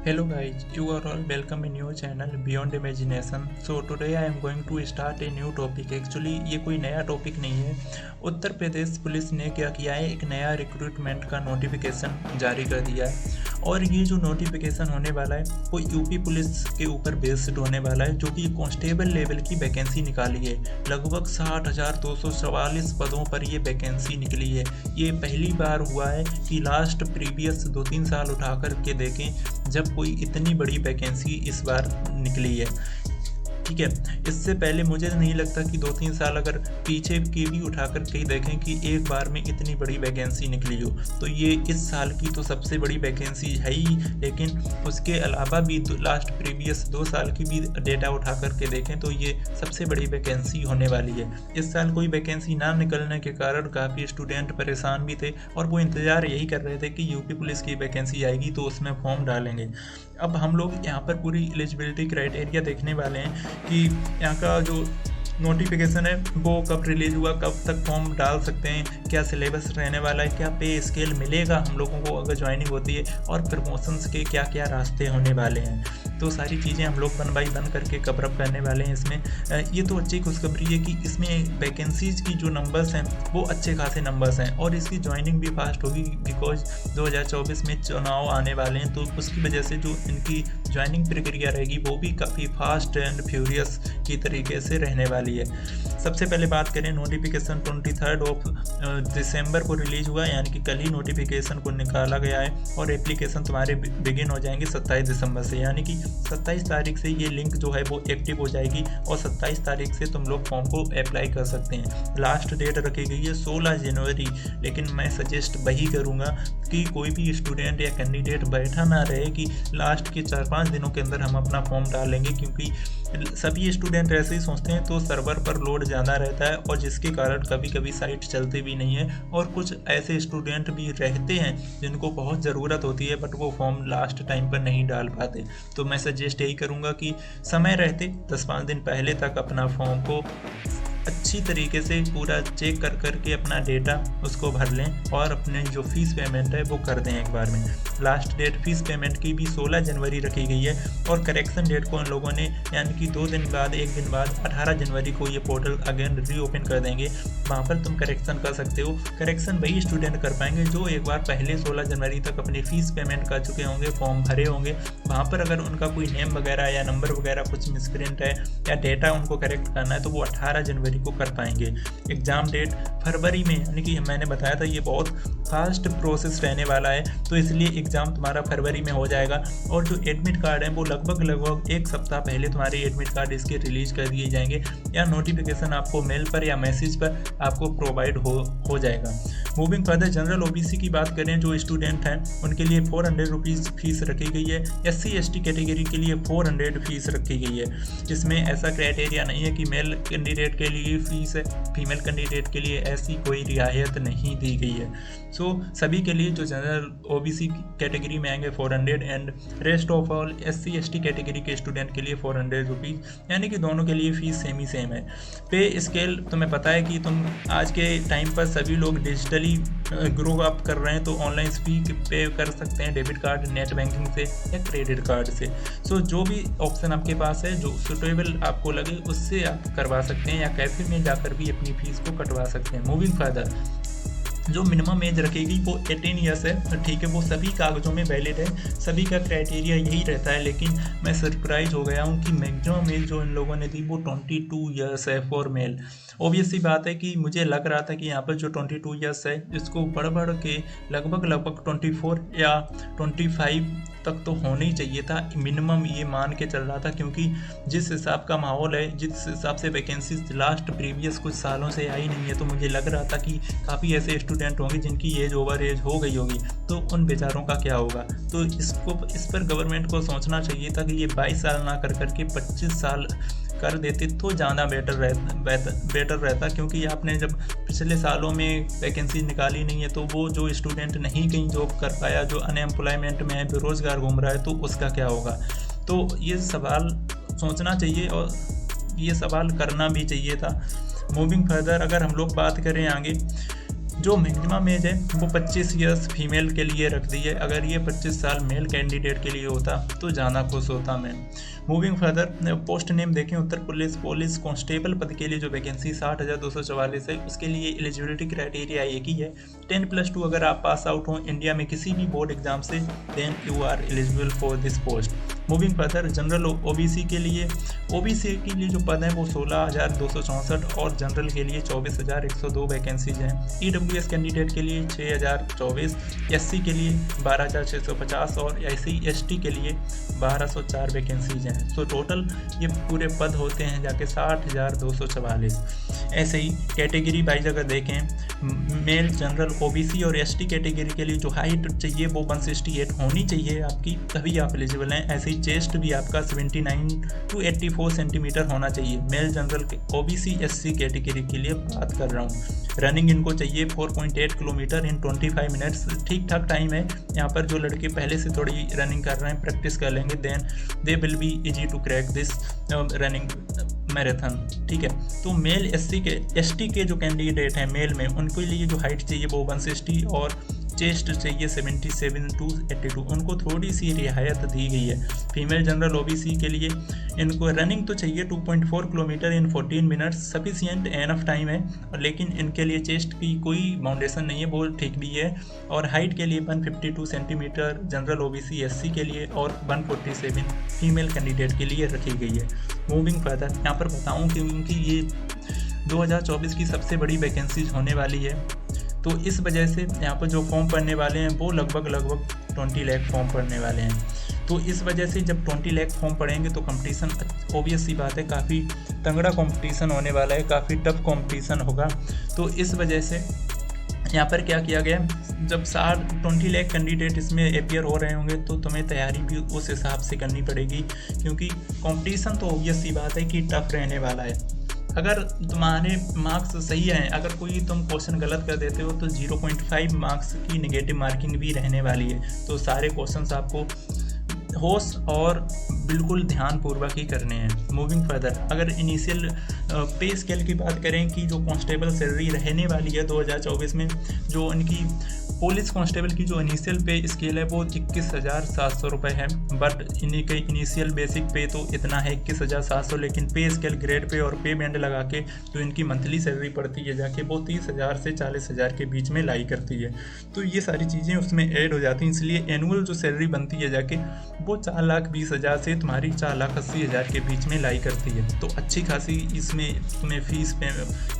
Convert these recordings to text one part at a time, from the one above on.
Hello guys, you are all welcome in your channel Beyond Imagination. So today I am going to start a new topic. Actually ये कोई नया topic नहीं है। Uttar Pradesh police ने क्या किया है, एक नया रिक्रूटमेंट का नोटिफिकेशन जारी कर दिया है और ये जो नोटिफिकेशन होने वाला है वो यूपी पुलिस के ऊपर बेस्ड होने वाला है, जो कि कांस्टेबल लेवल की वैकेंसी निकाली है। लगभग 60,244 पदों पर ये वैकेंसी निकली है। ये पहली बार हुआ है कि लास्ट प्रीवियस 2-3 साल उठा कर के देखें जब कोई इतनी बड़ी वैकेंसी इस बार निकली है। ठीक है, इससे पहले मुझे नहीं लगता कि 2-3 साल अगर पीछे की भी उठाकर के देखें कि एक बार में इतनी बड़ी वैकेंसी निकली हो, तो ये इस साल की तो सबसे बड़ी वैकेंसी है ही। लेकिन उसके अलावा भी लास्ट प्रीवियस 2 साल की भी डेटा उठा करके देखें तो ये सबसे बड़ी वैकेंसी होने वाली है। इस साल कोई वैकेंसी ना निकलने के कारण काफ़ी स्टूडेंट परेशान भी थे और वो इंतज़ार यही कर रहे थे कि यूपी पुलिस की वैकेंसी आएगी तो उसमें फॉर्म डालेंगे। अब हम लोग यहाँ पर पूरी एलिजिबिलिटी क्राइटेरिया देखने वाले हैं कि यहाँ का जो नोटिफिकेशन है वो कब रिलीज़ हुआ, कब तक फॉर्म डाल सकते हैं, क्या सिलेबस रहने वाला है, क्या पे स्केल मिलेगा हम लोगों को अगर ज्वाइनिंग होती है, और प्रमोशंस के क्या क्या रास्ते होने वाले हैं। तो सारी चीज़ें हम लोग वन बाई वन करके कवरअप करने वाले हैं इसमें। ये तो अच्छी खुशखबरी है कि इसमें वैकेंसीज़ की जो नंबर्स हैं वो अच्छे खासे नंबर्स हैं और इसकी ज्वाइनिंग भी फास्ट होगी, बिकॉज 2024 में चुनाव आने वाले हैं, तो उसकी वजह से जो इनकी ज्वाइनिंग प्रक्रिया रहेगी वो भी काफ़ी फास्ट एंड फ्यूरियस की तरीके से रहने वाली है। सबसे पहले बात करें, नोटिफिकेशन 23 दिसंबर को रिलीज़ हुआ, यानी कि कल ही नोटिफिकेशन को निकाला गया है और एप्लीकेशन तुम्हारे बिगिन हो जाएंगे 27 दिसंबर से, यानी कि 27 तारीख से ये लिंक जो है वो एक्टिव हो जाएगी और 27 तारीख से तुम लोग फॉर्म को अप्लाई कर सकते हैं। लास्ट डेट रखी गई है 16 जनवरी, लेकिन मैं सजेस्ट वही करूँगा कि कोई भी स्टूडेंट या कैंडिडेट बैठा ना रहे कि लास्ट के 4-5 दिनों के अंदर हम अपना फॉर्म डालेंगे, क्योंकि सभी स्टूडेंट ऐसे ही सोचते हैं तो सर्वर पर लोड ज़्यादा रहता है और जिसके कारण कभी कभी साइट चलती भी नहीं है, और कुछ ऐसे स्टूडेंट भी रहते हैं जिनको बहुत ज़रूरत होती है बट वो फॉर्म लास्ट टाइम पर नहीं डाल पाते। तो मैं सजेस्ट यही करूँगा कि समय रहते 10-5 दिन पहले तक अपना फॉर्म को अच्छी तरीके से पूरा चेक कर करके अपना डेटा उसको भर लें और अपने जो फीस पेमेंट है वो कर दें एक बार में। लास्ट डेट फीस पेमेंट की भी 16 जनवरी रखी गई है और करेक्शन डेट को उन लोगों ने, यानी कि 2 दिन बाद, 1 दिन बाद 18 जनवरी को ये पोर्टल अगेन रीओपन कर देंगे। वहाँ पर तुम करेक्शन कर सकते हो। करेक्शन वही स्टूडेंट कर पाएंगे जो एक बार पहले 16 जनवरी तक अपनी फ़ीस पेमेंट कर चुके होंगे, फॉर्म भरे होंगे। वहाँ पर अगर उनका कोई नेम वगैरह या नंबर वगैरह कुछ मिसप्रिंट है या डेटा उनको करेक्ट करना है तो वो 18 जनवरी को कर पाएंगे। एग्ज़ाम डेट फरवरी में, यानी कि मैंने बताया था ये बहुत फास्ट प्रोसेस रहने वाला है, तो इसलिए एग्ज़ाम तुम्हारा फरवरी में हो जाएगा। और जो एडमिट कार्ड है वो लगभग 1 सप्ताह पहले तुम्हारे एडमिट कार्ड इसके रिलीज कर दिए जाएंगे या नोटिफिकेशन आपको मेल पर या मैसेज पर आपको प्रोवाइड हो जाएगा। मूविंग फर्दर, जनरल ओबीसी की बात करें, जो स्टूडेंट हैं उनके लिए 400 रुपीज़ फीस रखी गई है। SC ST कैटेगरी के लिए 400 फीस रखी गई है, जिसमें ऐसा क्राइटेरिया नहीं है कि मेल कैंडिडेट के लिए फीस है, फीमेल कैंडिडेट के लिए ऐसी कोई रियायत नहीं दी गई है। सो सभी के लिए जो जनरल ओबीसी कैटेगरी में आएंगे 400 and rest of all SC ST category के स्टूडेंट के लिए 400 रुपीज़, यानी कि दोनों के लिए फ़ीस सेम है। पे स्केल तुम्हें पता है कि तुम आज के टाइम पर सभी लोग डिजिटली ग्रो अप कर रहे हैं, तो ऑनलाइन फी पे कर सकते हैं डेबिट कार्ड, नेट बैंकिंग से या क्रेडिट कार्ड से। सो जो भी ऑप्शन आपके पास है जो सुटेबल आपको लगे उससे आप करवा सकते हैं या कैफे में जाकर भी अपनी फ़ीस को कटवा सकते हैं। मूविंग फर्दर, जो मिनिमम एज रखेगी वो 18 ईयर्स है, ठीक है, वो सभी कागज़ों में वैलिड है, सभी का क्राइटेरिया यही रहता है। लेकिन मैं सरप्राइज हो गया हूँ कि मैक्सिमम एज जो इन लोगों ने दी वो 22 ईयर्स है फॉर मेल। ऑब्वियस सी बात है कि मुझे लग रहा था कि यहाँ पर जो 22 ईयर्स है इसको बढ़ के लगभग 24 या 25 तक तो होना ही चाहिए था, मिनिमम ये मान के चल रहा था, क्योंकि जिस हिसाब का माहौल है, जिस हिसाब से वैकेंसी लास्ट प्रीवियस कुछ सालों से आई नहीं है, तो मुझे लग रहा था कि काफ़ी ऐसे स्टूडेंट होंगे जिनकी एज ओवर एज हो गई होगी, तो उन बेचारों का क्या होगा। तो इस पर गवर्नमेंट को सोचना चाहिए था कि ये 22 साल ना कर करके 25 साल कर देते तो ज़्यादा बेटर रहता, क्योंकि आपने जब पिछले सालों में वैकेंसी निकाली नहीं है तो वो जो स्टूडेंट नहीं कहीं जॉब कर पाया, जो अनएम्प्लॉयमेंट में है, बेरोज़गार घूम रहा है, तो उसका क्या होगा। तो ये सवाल सोचना चाहिए और ये सवाल करना भी चाहिए था। मूविंग फर्दर, अगर हम लोग बात करें आगे, जो मिनिमम एज है वो 25 ईयर्स फीमेल के लिए रख दी है। अगर ये 25 साल मेल कैंडिडेट के लिए होता तो ज़्यादा खुश होता मैं। मूविंग फर्दर, पोस्ट नेम देखें, उत्तर प्रदेश पुलिस कांस्टेबल पद के लिए जो वैकेंसी 60,244 है उसके लिए एलिजिबिलिटी क्राइटेरिया एक ही है, 10+2 अगर आप पास आउट हो इंडिया में किसी भी बोर्ड एग्जाम से, then you are eligible for this post. Moving further, general OBC के लिए जो पद हैं वो 16,264 और जनरल के लिए 24,102 वैकेंसीज हैं। ईडब्ल्यूएस कैंडिडेट के लिए 6,024, एससी के लिए 12,650 और SC/ST के लिए 1,204 वैकेंसीज हैं। तो टोटल ये पूरे पद होते हैं जाके 60,244। ऐसे ही कैटेगरी वाइज अगर देखें, मेल, जनरल, ओबीसी और एसटी कैटेगरी के लिए जो हाइट चाहिए वो 168 होनी चाहिए आपकी, तभी आप एलिजिबल हैं। ऐसे ही चेस्ट भी आपका 79 to 84 सेंटीमीटर होना चाहिए। Male, general, OBC, SC category के लिए बात कर रहा हूँ। रनिंग इनको चाहिए 4.8 किलोमीटर इन 25 मिनट्स, ठीक ठाक टाइम है। यहाँ पर जो लड़के पहले से थोड़ी रनिंग कर रहे हैं, प्रैक्टिस कर लेंगे, then they will be easy to crack this running marathon, ठीक है। तो मेल, ST के जो कैंडिडेट हैं मेल में, उनके लिए जो हाइट चाहिए वो 160 और चेस्ट चाहिए 77 to 82, उनको थोड़ी सी रियायत दी गई है। फीमेल, जनरल, ओबीसी के लिए इनको रनिंग तो चाहिए 2.4 किलोमीटर इन 14 मिनट्स, सफिशिएंट एनफ टाइम है, लेकिन इनके लिए चेस्ट की कोई बाउंडेशन नहीं है, वो ठीक भी है। और हाइट के लिए 152 सेंटीमीटर जनरल, ओबीसी, SC के लिए और 147 फीमेल कैंडिडेट के लिए रखी गई है। मूविंग फर्दर, यहाँ पर बताऊँ कि उनकी ये 2024 की सबसे बड़ी वैकेंसीज होने वाली है, तो इस वजह से यहाँ पर जो फॉर्म पढ़ने वाले हैं वो लगभग 20 लाख फॉर्म पढ़ने वाले हैं। तो इस वजह से जब 20 लाख फॉर्म पढ़ेंगे तो कंपटीशन ऑब्वियस सी बात है, काफ़ी तगड़ा कंपटीशन होने वाला है, काफ़ी टफ कंपटीशन होगा। तो इस वजह से यहाँ पर क्या किया गया, जब 20 लाख कैंडिडेट इसमें अपियर हो रहे होंगे तो तुम्हें तैयारी भी उस हिसाब से करनी पड़ेगी, क्योंकि कंपटीशन तो ऑब्वियस सी बात है कि टफ रहने वाला है। अगर तुम्हारे मार्क्स सही हैं, अगर कोई तुम क्वेश्चन गलत कर देते हो तो 0.5 मार्क्स की नेगेटिव मार्किंग भी रहने वाली है। तो सारे क्वेश्चंस आपको होश और बिल्कुल ध्यानपूर्वक ही करने हैं। मूविंग फर्दर, अगर इनिशियल पे स्केल की बात करें कि जो कांस्टेबल सैलरी रहने वाली है 2024 में, जो इनकी पुलिस कांस्टेबल की जो इनिशियल पे स्केल है वो 21,700 रुपये है, बट इन्हीं के इनिशियल बेसिक पे तो इतना है 21,700, लेकिन पे स्केल, ग्रेड पे और पे बैंड लगा के जो इनकी मंथली सैलरी पड़ती है जाके वो 30,000 से 40,000 के बीच में लाई करती है। तो ये सारी चीज़ें उसमें ऐड हो जाती हैं, इसलिए एनुअल जो सैलरी बनती है जाके वो 4,20,000 से तुम्हारी 4,80,000 के बीच में लाई करती है। तो अच्छी खासी इसमें तुम्हें फीस पे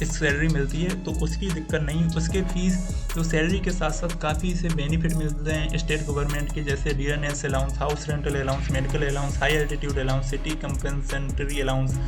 इस सैलरी मिलती है, तो उसकी दिक्कत नहीं। उसके फीस जो सैलरी के साथ साथ काफ़ी से बेनिफिट मिलते हैं स्टेट गवर्नमेंट के, जैसे dearness allowance, house rental allowance, medical allowance, high altitude allowance, city compensatory allowance,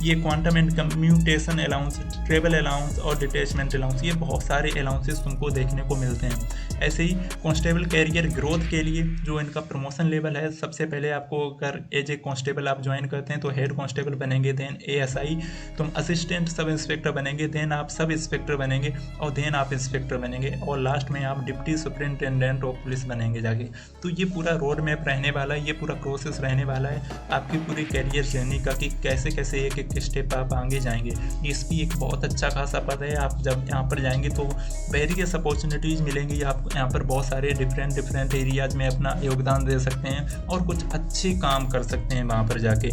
ये quantum and commutation allowance, travel allowance और डिटैचमेंट अलाउंस, ये बहुत सारे अलाउंसेस तुमको देखने को मिलते हैं। ऐसे ही कांस्टेबल कैरियर ग्रोथ के लिए जो इनका प्रमोशन लेवल है, सबसे पहले आपको अगर एज ए कांस्टेबल आप ज्वाइन करते हैं तो हेड कांस्टेबल बनेंगे, देन ASI, तुम असिस्टेंट सब इंस्पेक्टर बनेंगे, देन आप सब इंस्पेक्टर बनेंगे और देन आप इंस्पेक्टर बनेंगे और लास्ट में आप डिप्टी सुपरिंटेंडेंट ऑफ पुलिस बनेंगे जाके। तो ये पूरा रोड मैप रहने वाला है, ये पूरा प्रोसेस रहने वाला है आपकी पूरी कैरियर जर्नी का, कि कैसे कैसे एक स्टेप आप आगे जाएंगे। DSP एक बहुत अच्छा खासा पद है, आप जब यहाँ पर जाएंगे तो वेरियस अपॉर्चुनिटीज़ मिलेंगी आपको, यहाँ पर बहुत सारे डिफरेंट एरियाज में अपना योगदान दे सकते हैं और कुछ अच्छे काम कर सकते हैं वहाँ पर जाके।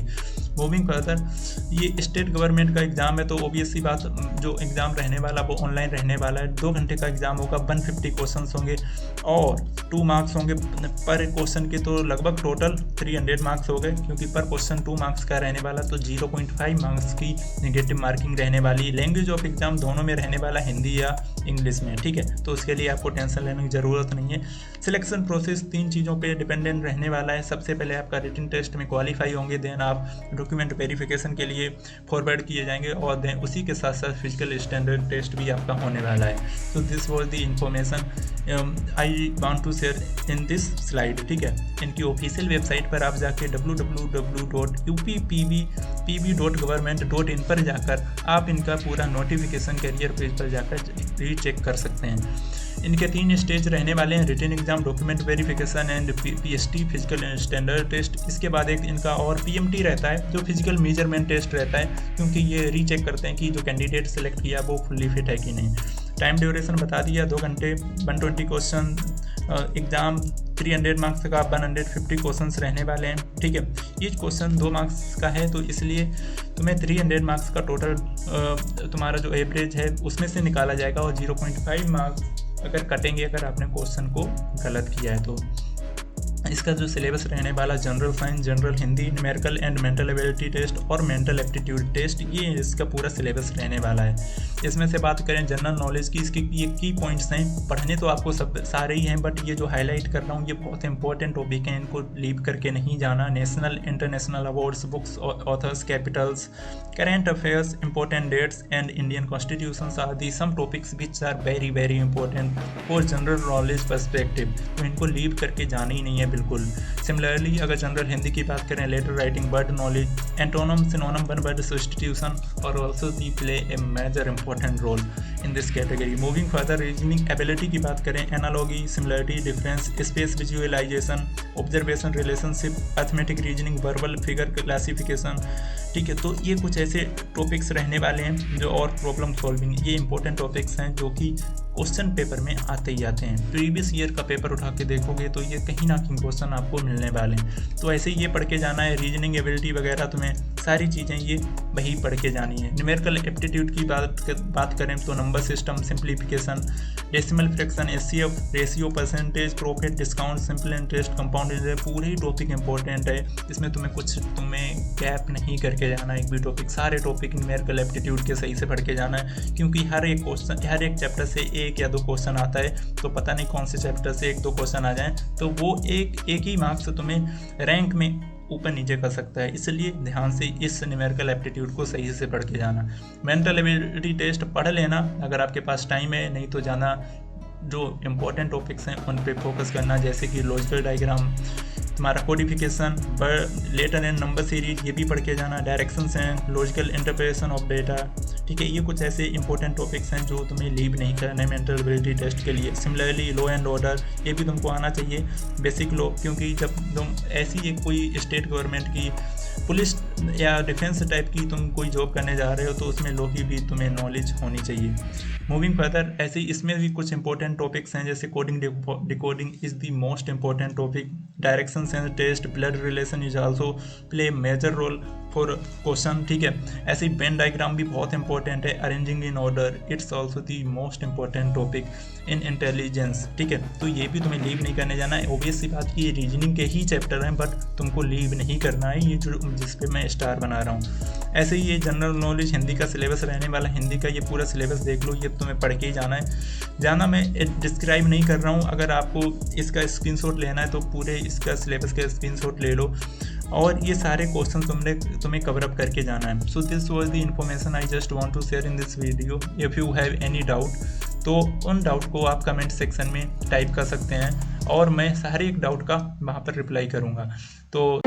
मूविंग फर्दर, ये स्टेट गवर्नमेंट का एग्ज़ाम है, तो ऑब्वियसली बात जो एग्ज़ाम रहने वाला वो ऑनलाइन रहने वाला है। 2 घंटे का एग्ज़ाम होगा, 150 क्वेश्चन होंगे और 2 मार्क्स होंगे पर क्वेश्चन के, तो लगभग टोटल 300 मार्क्स हो गए, क्योंकि पर क्वेश्चन 2 मार्क्स का रहने वाला, तो 0.5 मार्क्स की नेगेटिव मार्किंग रहने वाली। लैंग्वेज ऑफ एग्ज़ाम दोनों में रहने वाला, हिंदी या इंग्लिश में, ठीक है। तो उसके लिए आपको टेंशन लेने की ज़रूरत नहीं है। सिलेक्शन प्रोसेस 3 चीज़ों पे डिपेंडेंट रहने वाला है। सबसे पहले आपका रिटन टेस्ट में क्वालिफाई होंगे, देन आप डॉक्यूमेंट वेरिफिकेशन के लिए फॉरवर्ड किए जाएंगे और देन उसी के साथ साथ फिजिकल स्टैंडर्ड टेस्ट भी आपका होने वाला है। तो this was the information I want to share in this slide, ठीक है। इनकी ऑफिशियल वेबसाइट पर आप जाके www.uppv.government.in पर जाकर आप इनका पूरा नोटिफिकेशन कैरियर पेज पर जाकर रीचेक कर सकते हैं। इनके 3 स्टेज रहने वाले हैं, written exam, document verification and PST physical standard test. इसके बाद एक इनका और PMT रहता है जो फिजिकल मेजरमेंट टेस्ट रहता है, क्योंकि ये रीचेक करते हैं कि जो कैंडिडेट सेलेक्ट किया वो फुल्ली फिट है कि नहीं। टाइम ड्यूरेशन बता दिया 2 घंटे, 120 क्वेश्चन, एग्ज़ाम 300 मार्क्स का 150 क्वेश्चंस रहने वाले हैं। ठीक है, ईच क्वेश्चन 2 मार्क्स का है, तो इसलिए तुम्हें 300 मार्क्स का टोटल तुम्हारा जो एवरेज है उसमें से निकाला जाएगा, और 0.5 मार्क्स अगर कटेंगे अगर आपने क्वेश्चन को गलत किया है तो। इसका जो सिलेबस रहने वाला general science, general Hindi, numerical and mental ability test और मेंटल एप्टीट्यूड टेस्ट, ये इसका पूरा सिलेबस रहने वाला है। इसमें से बात करें जनरल नॉलेज की, इसके ये की पॉइंट्स हैं, पढ़ने तो आपको सब सारे ही हैं, बट ये जो हाईलाइट कर रहा हूँ ये बहुत इंपॉर्टेंट टॉपिक है, इनको लीव करके नहीं जाना। National international awards, books, authors, capitals, current affairs, important dates and Indian constitutions are the some topics which are very very important for general knowledge perspective, तो इनको लीव करके जाना ही नहीं है बिल्कुल। सिमिलरली अगर जनरल हिंदी की बात करें, letter writing, word knowledge, antonym, synonym, one word substitution और also they play a major important role in this category. Moving further, reasoning ability की बात करें, analogy, similarity, difference, space visualisation, observation, relationship, arithmetic reasoning, verbal figure classification. ठीक है, तो ये कुछ ऐसे टॉपिक्स रहने वाले हैं जो, और प्रॉब्लम सॉल्विंग, ये इंपॉर्टेंट टॉपिक्स हैं जो कि क्वेश्चन पेपर में आते ही आते हैं। प्रीवियस ईयर का पेपर उठा के देखोगे तो ये कहीं ना कहीं क्वेश्चन आपको मिलने वाले हैं, तो ऐसे ही ये पढ़ के जाना है। रीजनिंग एबिलिटी वगैरह तुम्हें सारी चीज़ें ये वही पढ़ के जानी है। न्यूमेरिकल एप्टीट्यूड की बात करें तो number system, simplification, decimal fraction, HCF, ratio, percentage, profit, discount, simple interest, compound interest, पूरे ही टॉपिक इंपॉर्टेंट है। इसमें तुम्हें गैप नहीं करके जाना, एक भी टॉपिक, सारे टॉपिक न्यूमेरिकल एप्टीट्यूड के सही से पढ़ के जाना है, क्योंकि हर एक चैप्टर से 1 या 2 क्वेश्चन आता है, तो पता नहीं कौन से चैप्टर से 1-2 क्वेश्चन आ जाएं तो वो एक ही मार्क्स तुम्हें रैंक में ऊपर नीचे कर सकता है। इसलिए ध्यान से इस न्यूमेरिकल एप्टीट्यूड को सही से पढ़ के जाना। मेंटल एबिलिटी टेस्ट पढ़ लेना अगर आपके पास टाइम है, नहीं तो ज़्यादा जो इम्पोर्टेंट टॉपिक्स हैं उन पे फोकस करना, जैसे कि लॉजिकल डायग्राम, तुम्हारा codification, letter and number series, ये भी पढ़ के जाना। डायरेक्शंस हैं, लॉजिकल इंटरप्रिटेशन ऑफ डेटा। ठीक है, ये कुछ ऐसे इंपॉर्टेंट टॉपिक्स हैं जो तुम्हें लीव नहीं करना है मेंटल एबिलिटी टेस्ट के लिए। सिमिलरली लॉ एंड ऑर्डर, ये भी तुमको आना चाहिए, बेसिक लॉ, क्योंकि जब तुम ऐसी एक कोई स्टेट गवर्नमेंट की, पुलिस या डिफेंस टाइप की तुम कोई जॉब करने जा रहे हो तो उसमें लॉ की भी तुम्हें नॉलेज होनी चाहिए। मूविंग फर्दर, ऐसे ही इसमें भी कुछ इंपॉर्टेंट टॉपिक्स हैं, जैसे coding, decoding is the most important topic. Direction sense test, blood relation is also play major role for question. ठीक है, ऐसे ही वेन डायग्राम भी बहुत इंपॉर्टेंट है। Arranging in order, it's also the most important topic in intelligence. ठीक है, तो ये भी तुम्हें लीव नहीं करने जाना है। ऑब्वियस सी बात की ये रीजनिंग के ही चैप्टर हैं, बट तुमको लीव नहीं करना है, ये जो जिस पे मैं स्टार बना रहा हूँ। ऐसे ही ये जनरल नॉलेज हिंदी का सिलेबस रहने वाला, हिंदी का ये पूरा सिलेबस देख लो, ये तुम्हें पढ़ के ही जाना मैं डिस्क्राइब नहीं कर रहा हूँ। अगर आपको इसका स्क्रीनशॉट लेना है तो पूरे इसका सिलेबस का स्क्रीनशॉट ले लो, और ये सारे क्वेश्चन तुम्हें कवर अप करके जाना है। So this was the information I just want to share in this video. If you have any doubt तो उन डाउट को आप कमेंट सेक्शन में टाइप कर सकते हैं, और मैं हर एक डाउट का वहाँ पर रिप्लाई करूँगा। तो